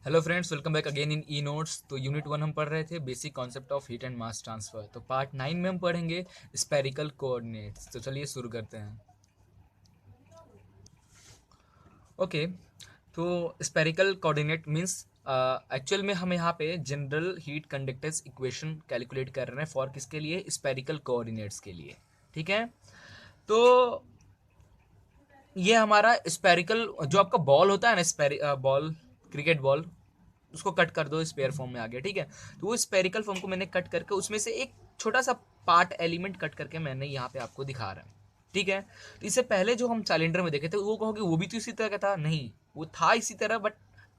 Hello friends, welcome back again in e notes. तो unit 1 हम पढ़ रहे थे basic concept of heat and mass transfer. तो पार्ट 9 में हम पढ़ेंगे स्पेरिकल कोऑर्डिनेट्स। तो चलिए शुरू करते हैं। ओके, तो स्पेरिकल कोऑर्डिनेट मींस एक्चुअल में हम यहाँ पे general heat conductance equation calculate कर रहे हैं फॉर किसके लिए? स्पेरिकल कोऑर्डिनेट्स के लिए। ठीक है, तो ये हमारा स्पेरिकल जो आपका बॉल होता है ना, बॉल, क्रिकेट बॉल, उसको कट कर दो, स्पेयर फॉर्म में आ गया। ठीक है, तो वो स्पेरिकल फॉर्म को मैंने कट करके उसमें से एक छोटा सा पार्ट एलिमेंट कट करके मैंने यहाँ पे आपको दिखा रहा है। ठीक है, तो इससे पहले जो हम सिलेंडर में देखे थे वो कहोगे वो भी तो इसी तरह का था। नहीं, वो था इसी तरह बट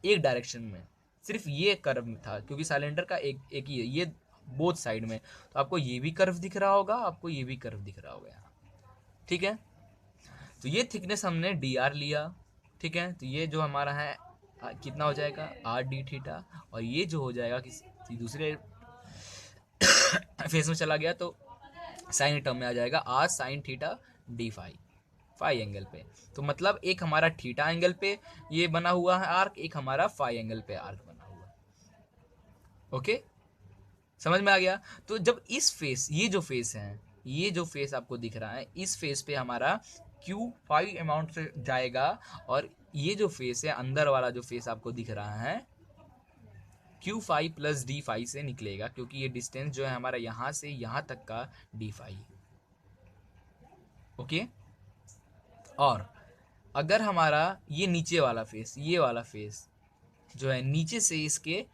एक डायरेक्शन में, सिर्फ ये कर्व था क्योंकि सिलेंडर का एक एक ही है, ये बोथ साइड में। तो आपको ये भी कर्व दिख रहा होगा, आपको ये भी कर्व दिख रहा होगा यहाँ। ठीक है, तो ये थिकनेस हमने डी आर लिया। ठीक है, तो ये जो हमारा है कितना हो जाएगा? R D theta. और ये जो हो जाएगा किसी दूसरे फेस में चला गया तो साइन टर्म में आ जाएगा r sine theta D phi, phi angle पे। तो मतलब एक हमारा थीटा एंगल पे ये बना हुआ है आर्क, एक हमारा फाई एंगल पे आर्क बना हुआ है। ओके, समझ में आ गया? तो जब इस फेस, ये जो फेस है, ये जो फेस आपको दिख रहा है, इस फेस पे हमारा क्यू फाई अमाउंट से जाएगा। और ये जो फेस है, अंदर वाला जो फेस आपको दिख रहा है, q phi plus d phi से निकलेगा, क्योंकि ये डिस्टेंस जो है हमारा यहाँ से यहाँ तक का डी फाई। ओके, और अगर हमारा ये नीचे वाला फेस, ये वाला फेस जो है नीचे से इसके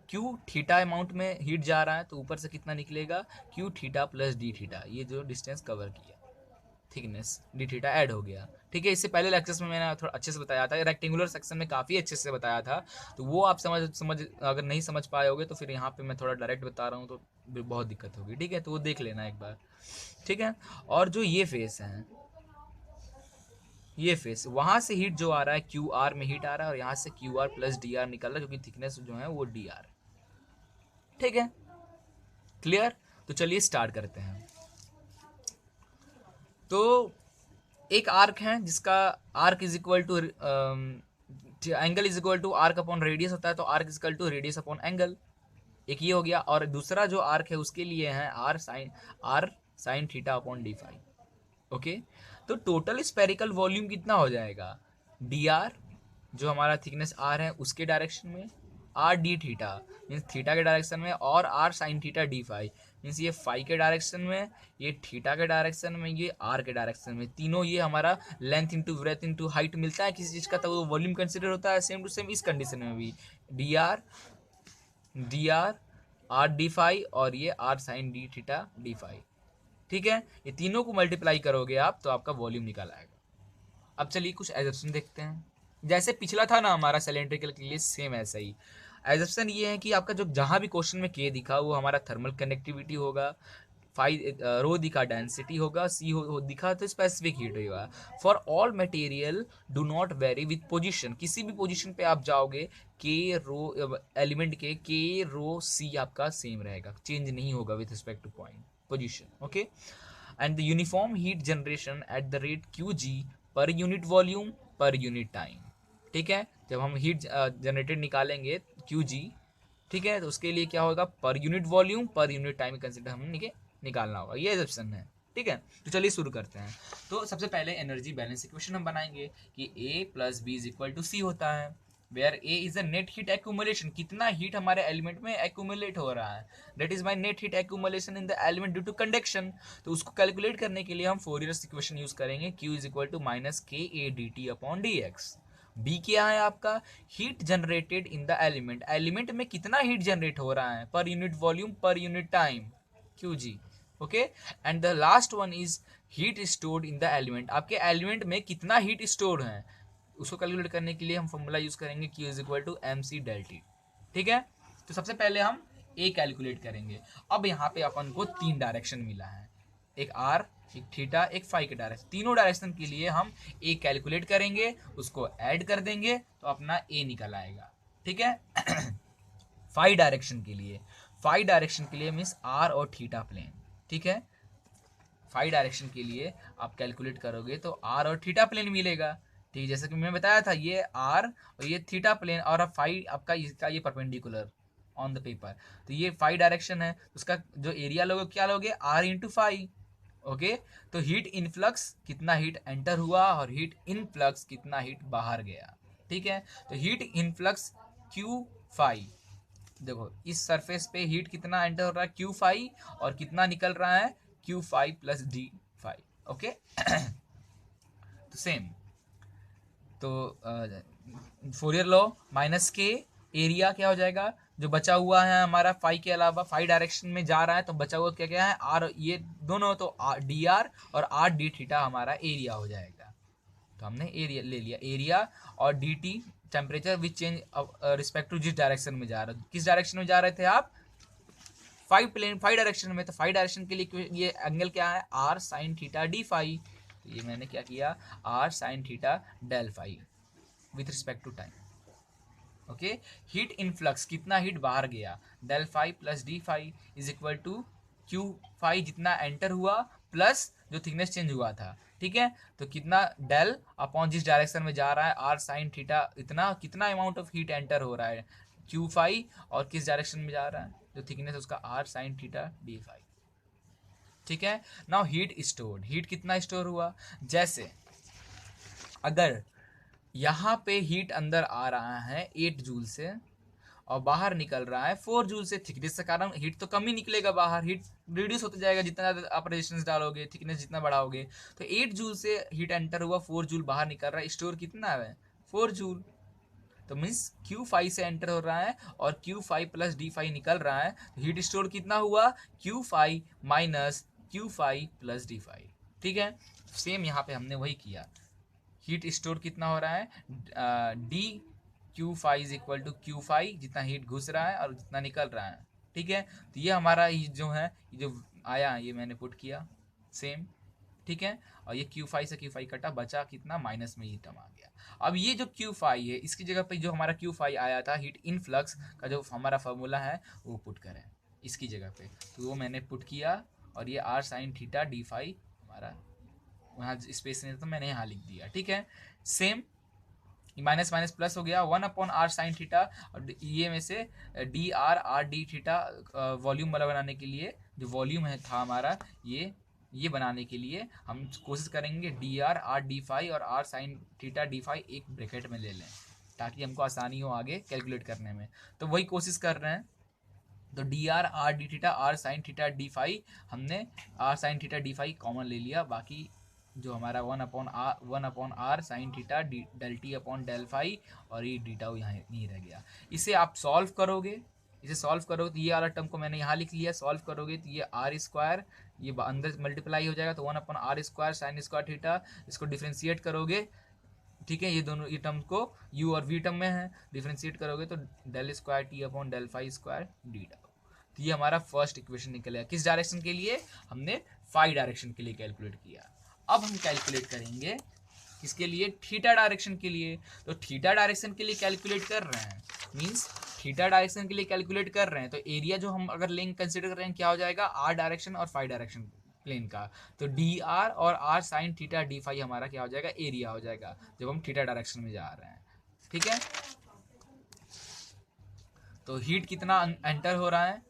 क्यू थीटा अमाउंट में हीट जा रहा है, तो ऊपर से कितना निकलेगा? Q theta plus D theta. ये जो डिस्टेंस कवर किया, थिकनेस डी थीटा ऐड हो गया। ठीक है, इससे पहले लेक्चर्स में मैंने थोड़ा अच्छे से बताया था, रेक्टेंगुलर सेक्शन में काफ़ी अच्छे से बताया था। तो वो आप समझ अगर नहीं समझ पाए होगे तो फिर यहाँ पे मैं थोड़ा डायरेक्ट बता रहा हूँ तो बहुत दिक्कत होगी। ठीक है, तो वो देख लेना एक बार। ठीक है, और जो ये फेस है, ये फेस, वहां से हीट जो आ रहा है क्यू आर में हीट आ रहा है, और यहाँ से Q R plus D R निकल रहा है, क्योंकि थिकनेस जो है वो डी आर। ठीक है, क्लियर? तो चलिए स्टार्ट करते हैं। तो एक आर्क है जिसका arc is equal to angle is equal to arc upon radius होता है, तो arc is equal to radius upon angle. एक ये हो गया, और दूसरा जो आर्क है उसके लिए है r sine theta upon d five. Okay, तो टोटल स्पेरिकल वॉल्यूम कितना हो जाएगा? डी आर, जो हमारा थिकनेस आर है उसके डायरेक्शन में, r D theta means theta के डायरेक्शन में, और r sine theta D phi means ये फाई के डायरेक्शन में, ये थीटा के डायरेक्शन में, ये आर के डायरेक्शन में। तीनों ये हमारा length into breadth into height मिलता है किसी चीज़ का, तो वो वॉल्यूम कंसिडर होता है। सेम टू सेम इस कंडीशन में भी डी आर डी फाई और ये r sine d theta D phi. ठीक है, ये तीनों को मल्टीप्लाई करोगे आप तो आपका वॉल्यूम निकल आएगा। अब चलिए कुछ एजप्शन देखते हैं। जैसे पिछला था ना हमारा सिलेंड्रिकल के लिए, सेम ऐसा ही एजप्शन ये है कि आपका जो जहां भी क्वेश्चन में के दिखा वो हमारा थर्मल कंडक्टिविटी होगा, रो दिखा डेंसिटी होगा, सी दिखा तो स्पेसिफिक हीट होगा। For all material do not very with position, किसी भी पोजीशन पे आप जाओगे के रो एलिमेंट के रो सी आपका सेम रहेगा, चेंज नहीं होगा with respect to point position. Okay, and the uniform heat generation at the rate q g per unit volume per unit time. ठीक है, जब हम हीट जनरेटेड निकालेंगे क्यू जी, ठीक है, तो उसके लिए क्या होगा? Per unit volume per unit time consider हम निकालना होगा। ये एजप्शन है। ठीक है, तो चलिए शुरू करते हैं। तो सबसे पहले एनर्जी बैलेंस इक्वेशन हम बनाएंगे कि A plus B is equal to C होता है, where A is a net heat accumulation, कितना हीट हमारे एलिमेंट में एक्यूमुलेट हो रहा है, that is my net heat accumulation in the element due to conduction. तो उसको कैलकुलेट करने के लिए हम फोरियर इक्वेशन यूज करेंगे, Q is equal to minus K A D T upon D X. B क्या है आपका? Heat generated in the element, element में कितना हीट जनरेट हो रहा है per unit volume per unit time, q g. Okay, and the last one is heat stored in the element, आपके element में कितना हीट स्टोर्ड है उसको कैलकुलेट करने के लिए हम फॉर्मूला यूज करेंगे Q is equal to m c del t. ठीक है, तो सबसे पहले हम ए कैलकुलेट करेंगे। अब यहाँ पे अपन को तीन डायरेक्शन मिला है, एक आर, एक थीटा, एक फाई के डायरेक्शन। तीनों डायरेक्शन के लिए हम ए कैलकुलेट करेंगे, उसको ऐड कर देंगे तो अपना ए निकल आएगा। ठीक है फाई डायरेक्शन के लिए, फाई डायरेक्शन के लिए मीन्स आर और थीटा प्लेन। ठीक है, फाई डायरेक्शन के लिए आप कैलकुलेट करोगे तो आर और थीटा प्लेन मिलेगा। ठीक है, जैसे कि मैं बताया था ये आर और ये थीटा प्लेन और फाई आपका इसका ये परपेंडिकुलर ऑन द पेपर, तो ये फाई डायरेक्शन है, तो उसका जो एरिया लोगे क्या लोगे आर इंटू फाई। ओके, तो हीट इनफ्लक्स कितना हीट एंटर हुआ और हीट इनफ्लक्स कितना हीट बाहर गया। ठीक है, तो हीट इनफ्लक्स क्यू फाई, देखो इस सरफेस पे हीट कितना एंटर हो रहा है क्यू फाई और कितना निकल रहा है q phi plus d phi. Okay तो सेम, तो Fourier law minus k area क्या हो जाएगा, जो बचा हुआ है हमारा फाई के अलावा फाई डायरेक्शन में जा रहा है तो बचा हुआ क्या क्या है आर, ये दोनों तो डी आर और आर डी थीटा हमारा एरिया हो जाएगा। तो हमने एरिया ले लिया, एरिया और d t temperature which change respect to जिस डायरेक्शन में जा रहा है। किस डायरेक्शन में जा रहे थे आप, फाइव डायरेक्शन में, तो फाइव डायरेक्शन के लिए ये एंगल क्या है r sine theta D phi, तो ये मैंने क्या किया r sine theta del phi with respect to time. Okay, heat influx कितना हीट बाहर गया del phi plus d phi is equal to q phi जितना एंटर हुआ प्लस जो थिकनेस चेंज हुआ था। ठीक है, तो कितना डेल अपॉन जिस डायरेक्शन में जा रहा है आर साइन थीटा, इतना कितना अमाउंट ऑफ हीट एंटर हो रहा है क्यू फाई और किस डायरेक्शन में जा रहा है जो थिकनेस उसका r sine theta D phi. ठीक है, नाउ हीट स्टोर्ड, हीट कितना स्टोर हुआ, जैसे अगर यहाँ पे हीट अंदर आ रहा है 8 जूल से और बाहर निकल रहा है 4 जूल से, थिकनेस के कारण हीट तो कम ही निकलेगा बाहर, हीट रिड्यूस होता जाएगा जितना आप रेजिस्टेंस डालोगे, थिकनेस जितना बढ़ाओगे। तो 8 जूल से हीट एंटर हुआ, 4 जूल बाहर निकल रहा है, स्टोर कितना है 4 जूल, तो मीन्स क्यू फाइव से एंटर हो रहा है और Q five plus D five निकल रहा है, तो हीट स्टोर कितना हुआ Q five minus Q five plus D five. ठीक है, सेम यहाँ पे हमने वही किया, हीट स्टोर कितना हो रहा है d q five is equal to q five, जितना हीट घुस रहा है और जितना निकल रहा है। ठीक है, तो ये हमारा ये जो है ये जो आया ये मैंने पुट किया सेम। ठीक है, और ये क्यू फाइव से क्यू फाइव कटा, बचा कितना माइनस में ये टर्म आ गया। अब ये जो क्यू फाइव है इसकी जगह पे जो हमारा क्यू फाइव आया था हीट इनफ्लक्स का जो हमारा फॉर्मूला है वो पुट करें इसकी जगह पे, तो वो मैंने पुट किया और ये r sine theta d five हमारा वहाँ स्पेस नहीं था तो मैंने यहाँ लिख दिया। ठीक है, सेम माइनस माइनस प्लस हो गया 1 अपॉन आर साइन थीटा, और ये में से D R D theta volume वाला बनाने के लिए जो वॉल्यूम है था हमारा ये बनाने के लिए हम कोशिश करेंगे डी आर डी फाई और r sine theta D phi एक ब्रैकेट में ले लें ताकि हमको आसानी हो आगे कैलकुलेट करने में, तो वही कोशिश कर रहे हैं। तो D R D theta are sine theta D phi, हमने R sine theta D phi common ले लिया, बाकी जो हमारा 1 upon R sine theta del T upon del phi और ये डी टाउ यहाँ नहीं रह गया। इसे आप सॉल्व करोगे, इसे सॉल्व करोगे तो ये वाला टर्म को मैंने यहाँ लिख लिया, सॉल्व करोगे तो ये आर स्क्वायर ये अंदर मल्टीप्लाई हो जाएगा, तो 1 upon r square sine square theta, इसको डिफ्रेंशिएट करोगे। ठीक है, ये दोनों ये टर्म को यू और वी टर्म में है, डिफ्रेंशिएट करोगे तो del square t upon del phi square d tau. तो ये हमारा फर्स्ट इक्वेशन निकलेगा, किस डायरेक्शन के लिए, हमने फाई डायरेक्शन के लिए कैलकुलेट किया। अब हम कैलकुलेट करेंगे किसके लिए, थीटा डायरेक्शन के लिए। तो थीटा डायरेक्शन के लिए कैलकुलेट कर रहे हैं, मींस थीटा डायरेक्शन के लिए कैलकुलेट कर रहे हैं, तो एरिया जो हम अगर लेंगे कंसिडर कर रहे हैं क्या हो जाएगा आर डायरेक्शन और फाई डायरेक्शन प्लेन का, तो डी आर और r sine theta D phi हमारा क्या हो जाएगा एरिया हो जाएगा जब हम थीटा डायरेक्शन में जा रहे हैं। ठीक है, तो हीट कितना एंटर हो रहा है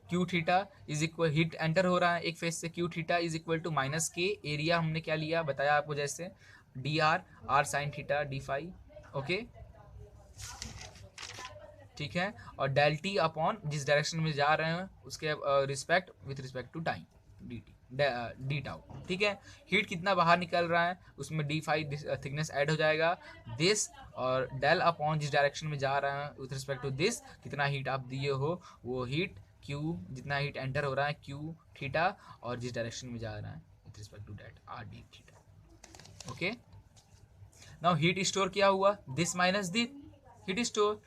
q theta is equal, heat enter हो रहा है एक फेज से, q theta is equal to minus k, area हमने क्या लिया बताया आपको जैसे d r sine theta D phi. Okay, ठीक है, और डेल टी अपॉन जिस डायरेक्शन में जा रहे हैं उसके respect with respect to time d t d tau. ठीक है, हीट कितना बाहर निकल रहा है उसमें डी फाइव थिकनेस ऐड हो जाएगा दिस, और डेल अपॉन जिस डायरेक्शन में जा रहा है विथ रिस्पेक्ट टू दिस कितना हीट आप दिए हो वो हीट क्यू जितना हीट एंटर हो रहा है क्यू थीटा और जिस डायरेक्शन में जा रहा है with respect to that r D theta. Okay, now heat store क्या हुआ this minus this, heat store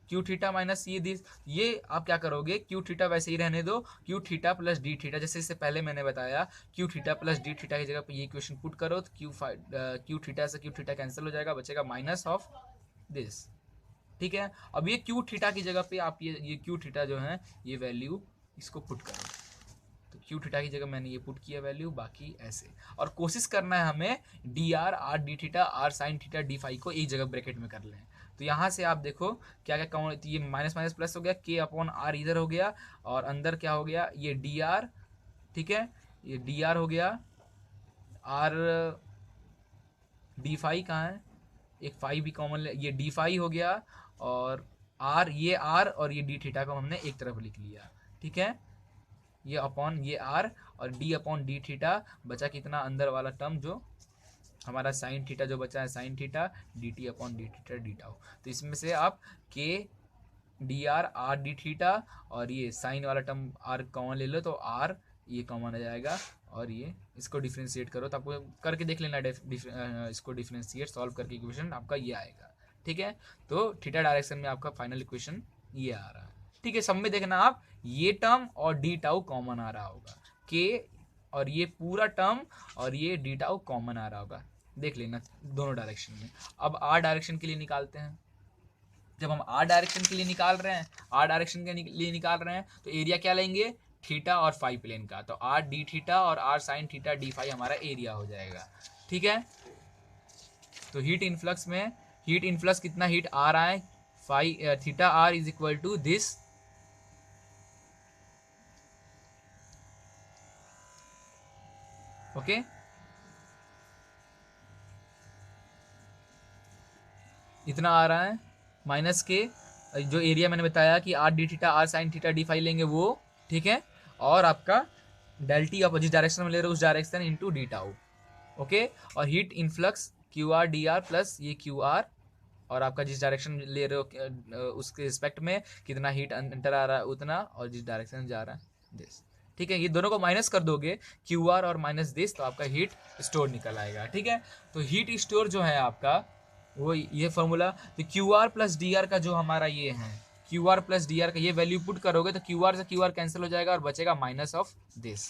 q theta minus ये दिस, ये आप क्या करोगे क्यू थीटा वैसे ही रहने दो, Q theta plus D theta जैसे इससे पहले मैंने बताया Q theta plus D theta की जगह पे ये इक्वेशन पुट करो तो क्यू थीटा से क्यू थीटा कैंसिल हो जाएगा, बचेगा माइनस ऑफ दिस। ठीक है, अब ये क्यू थीटा की जगह पे आप ये क्यू थीटा जो है ये वैल्यू इसको पुट करो। तो क्यू थीटा की जगह मैंने ये पुट किया वैल्यू, बाकी ऐसे। और कोशिश करना है हमें d r r D theta are sine theta D phi को एक जगह ब्रैकेट में कर लें। तो यहाँ से आप देखो क्या क्या कौन, तो ये माइनस माइनस प्लस हो गया, के अपॉन आर इधर हो गया, और अंदर क्या हो गया, ये डी आर, ठीक है, ये डी आर हो गया, आर डी फाई कहाँ है, एक फाई भी कॉमन, ये डी फाई हो गया, और आर, ये आर और ये डी थीटा को हमने एक तरफ लिख लिया, ठीक है, ये अपॉन ये आर, और डी अपॉन डी थीटा, बचा कितना अंदर वाला टर्म जो हमारा साइन थीटा जो बचा है, sign theta D T upon D theta D tau. तो इसमें से आप के d r r D theta और ये साइन वाला टर्म आर कॉमन ले लो, तो आर ये कॉमन आ जाएगा, और ये इसको डिफ्रेंशिएट करो, तो आपको करके देख लेना, इसको डिफ्रेंशिएट सॉल्व करके इक्वेशन आपका ये आएगा, ठीक है। तो थीटा डायरेक्शन में आपका फाइनल इक्वेशन ये आ रहा है, ठीक है। सब में देखना आप, ये टर्म और डी टाउ कॉमन आ रहा होगा, के और ये पूरा टर्म और ये डी टाउ कॉमन आ रहा होगा, देख लेना दोनों डायरेक्शन में। अब आर डायरेक्शन के लिए निकालते हैं। जब हम आर डायरेक्शन के लिए निकाल रहे हैं, आर डायरेक्शन के लिए निकाल रहे हैं, तो एरिया क्या लेंगे, थीटा और फाई प्लेन का, तो आर डी थीटा और r sine theta D phi हमारा एरिया हो जाएगा, ठीक है। तो हीट इनफ्लक्स में, हीट इनफ्लक्स कितना हीट आ रहा है, phi theta r is equal to this, okay, इतना आ रहा है, माइनस के जो एरिया मैंने बताया कि r D theta are sine theta D phi लेंगे वो, ठीक है, और आपका डेल टी आप जिस डायरेक्शन में ले रहे हो उस direction into D tau, okay. और heat influx Q R D R plus ये क्यू आर, और आपका जिस डायरेक्शन ले रहे हो उसके रिस्पेक्ट में कितना हीट अंतर आ रहा है उतना, और जिस डायरेक्शन जा रहा है दिस, ठीक है। ये दोनों को माइनस कर दोगे क्यू आर और माइनस दिस, तो आपका हीट स्टोर निकल आएगा, ठीक है। तो हीट स्टोर जो है आपका वो ये फॉर्मूला, तो Q R plus D R का जो हमारा ये है, Q R plus D R का ये वैल्यू पुट करोगे तो क्यू आर से क्यू आर कैंसिल हो जाएगा और बचेगा माइनस ऑफ दिस,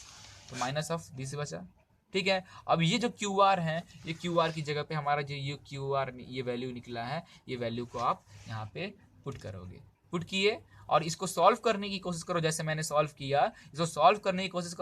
तो माइनस ऑफ दिस बचा, ठीक है। अब ये जो क्यू आर है, ये क्यू आर की जगह पे हमारा जो ये क्यू आर ये वैल्यू निकला है, ये वैल्यू को आप यहाँ पे पुट करोगे, पुट किए और इसको सॉल्व करने की कोशिश करो, जैसे मैंने सॉल्व किया, इसको सॉल्व करने की कोशिश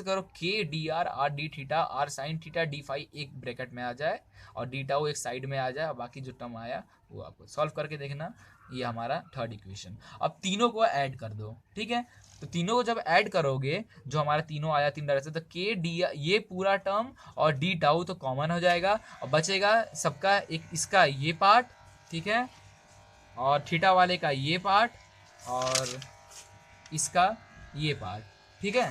करो के d r r D theta are sine theta D phi एक ब्रैकेट में आ जाए और डी टाउ एक साइड में आ जाए, और बाकी जो टर्म आया वो आपको सॉल्व करके देखना। ये हमारा थर्ड इक्वेशन। अब तीनों को ऐड कर दो, ठीक है। तो तीनों को जब ऐड करोगे, जो हमारा तीनों आया तीन डायरेक्शन, तो के डी ये पूरा टर्म और डी टाउ तो कॉमन हो जाएगा, और बचेगा सबका एक इसका ये पार्ट, ठीक है, और थीटा वाले का ये पार्ट और इसका ये पार्ट, ठीक है।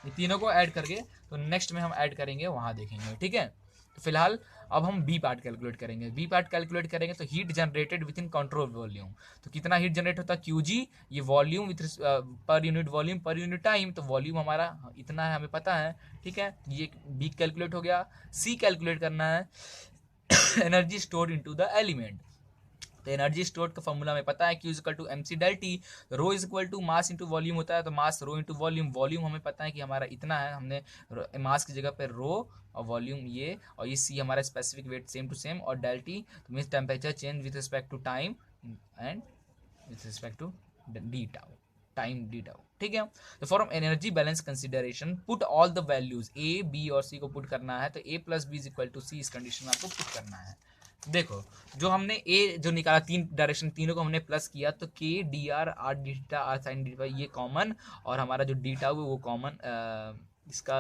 ये तीनों को ऐड करके, तो नेक्स्ट में हम ऐड करेंगे वहाँ देखेंगे, ठीक है। तो फिलहाल अब हम बी पार्ट कैलकुलेट करेंगे। बी पार्ट कैलकुलेट करेंगे तो heat generated with in control volume, तो कितना हीट जनरेट होता है क्यू जी, ये वॉल्यूम विथ पर unit volume per unit time, तो वॉल्यूम हमारा इतना है हमें पता है, ठीक है। ये बी कैलकुलेट हो गया। सी कैलकुलेट करना है energy stored into the element, तो एनर्जी स्टोर्ड का फॉर्मूला हमें पता है, Q equal to m c del t, rho is equal to mass into volume होता है, तो mass rho into volume, volume हमें पता है कि हमारा इतना है, हमने मास की जगह पे रो और वॉल्यूम ये, और ये सी हमारा specific weight same to same, और डेल टी तो means temperature change with respect to time and with respect to D tau, time D tau, ठीक है। तो for energy balance consideration put all the values A B और C को put करना है, तो A plus B is equal to C, इस condition में आपको पुट करना है। देखो जो हमने ए जो निकाला तीन डायरेक्शन, तीनों को हमने प्लस किया, तो k d r r D theta are sine d phi ये कॉमन, और हमारा जो डी टाउ है वो कॉमन, इसका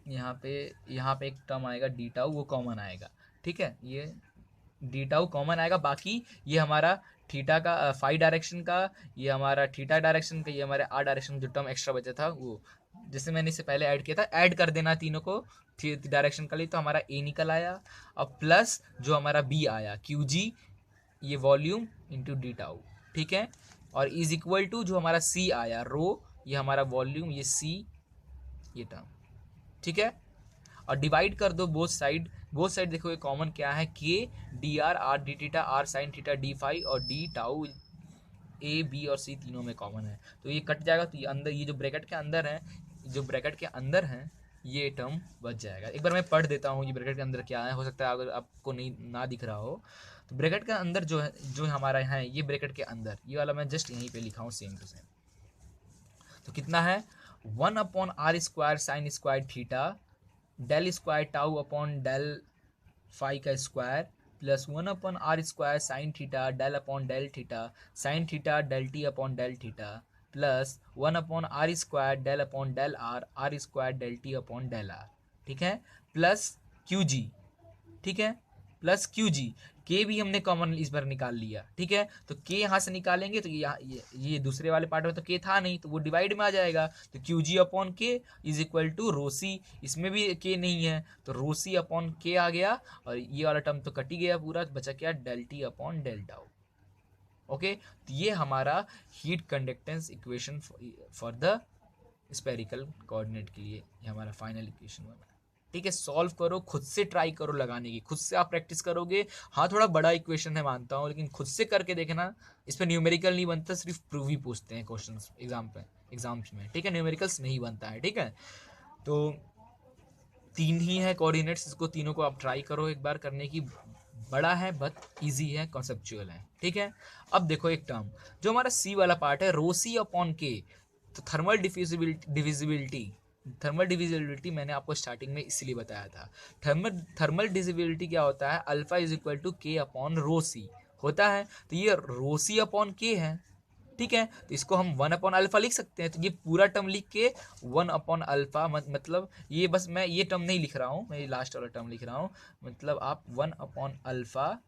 यहाँ पे एक टर्म आएगा डी टाउ, वो कॉमन आएगा, ठीक है। ये डी टाउ कॉमन आएगा, बाकी ये हमारा थीटा का फाई डायरेक्शन का, ये हमारा थीटा डायरेक्शन का, ये हमारे आर डायरेक्शन जो टर्म एक्स्ट्रा बचा था वो, जैसे मैंने इससे पहले ऐड किया था, ऐड कर देना तीनों को डायरेक्शन का लिए, तो हमारा ए निकल आया। अब प्लस जो हमारा बी आया क्यू जी, ये वॉल्यूम इंटू डी टाउ, ठीक है, और इज इक्वल टू जो हमारा सी आया रो, ये हमारा वॉल्यूम, ये सी ये टर्म, ठीक है। और डिवाइड कर दो बोथ साइड, बोथ साइड देखो ये कॉमन क्या है, k d r r D theta are sine theta D phi, और डी टाउ ए बी और सी तीनों में कॉमन है, तो ये कट जाएगा, तो ये अंदर ये जो ब्रैकेट के अंदर है, जो ब्रैकेट के अंदर है ये टर्म बच जाएगा। एक बार मैं पढ़ देता हूँ ये ब्रैकेट के अंदर क्या है, हो सकता है अगर आपको नहीं ना दिख रहा हो, तो ब्रैकेट के अंदर जो है, जो हमारा है ये ब्रैकेट के अंदर, ये वाला मैं जस्ट यहीं पे लिखा हूँ सेम टू सेम, तो कितना है 1/r² sine square theta del square tau upon del phi का square plus 1/r² sine theta del upon del theta sine theta del T upon del theta plus 1/r² del upon del r² del T upon del R, ठीक है, plus Q g, ठीक है, plus Q जी। के भी हमने common इस बार निकाल लिया, ठीक है, तो के यहाँ से निकालेंगे तो ये दूसरे वाले पार्ट में तो के था नहीं, तो वो डिवाइड में आ जाएगा, तो क्यू जी अपॉन के इज इक्वल टू रोसी, इसमें भी के नहीं है तो रोसी अपॉन के आ गया, और ये वाला टर्म तो कट ही गया पूरा, तो बचा क्या del T upon del tau. Okay, तो ये हमारा heat conductance equation for the spherical coordinate के लिए ये हमारा फाइनल इक्वेशन बना। ठीक है, सॉल्व करो, खुद से ट्राई करो लगाने की, खुद से आप प्रैक्टिस करोगे। हाँ थोड़ा बड़ा इक्वेशन है मानता हूँ, लेकिन खुद से करके देखना, इस पर न्यूमेरिकल नहीं बनता, सिर्फ प्रूव ही पूछते हैं क्वेश्चन एग्जाम्स में, ठीक है, न्यूमेरिकल्स नहीं बनता है, ठीक है। तो 3 ही है कोऑर्डिनेट्स, इसको तीनों को आप ट्राई करो एक बार करने की, बड़ा है बट इजी है, कॉन्सेप्चुअल है, ठीक है। अब देखो एक टर्म जो हमारा सी वाला पार्ट है, रोसी अपॉन के, तो थर्मल डिविजिबिलिटी मैंने आपको स्टार्टिंग में इसलिए बताया था। थर्मल डिविजिबिलिटी क्या होता है, अल्फा इज इक्वल टू के अपॉन रो सी होता है, तो ये रो सी अपॉन के है, ठीक है, तो इसको हम 1/अल्फा लिख सकते हैं, तो ये पूरा टर्म लिख के 1/अल्फा, मतलब ये बस मैं ये टर्म नहीं लिख रहा हूँ, मैं ये लास्ट वाला टर्म लिख रहा हूँ, मतलब आप 1/अल्फा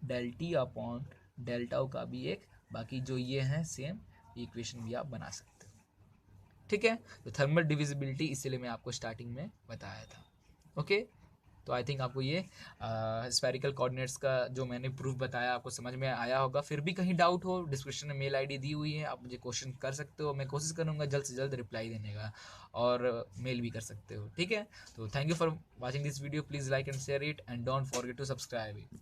del T upon del tau का भी एक, बाकी जो ये है सेम इक्वेशन भी आप बना सकते हो, ठीक है। तो थर्मल डिविजिबिलिटी इसलिए मैं आपको स्टार्टिंग में बताया था, ओके। तो आई थिंक आपको ये स्फेरिकल कोऑर्डिनेट्स का जो मैंने प्रूफ बताया आपको समझ में आया होगा। फिर भी कहीं डाउट हो, डिस्क्रिप्शन में मेल आईडी दी हुई है, आप मुझे क्वेश्चन कर सकते हो, मैं कोशिश करूँगा जल्द से जल्द रिप्लाई देने का, और मेल भी कर सकते हो, ठीक है। तो thank you for watching this video, please like and share it and don't forget to subscribe it.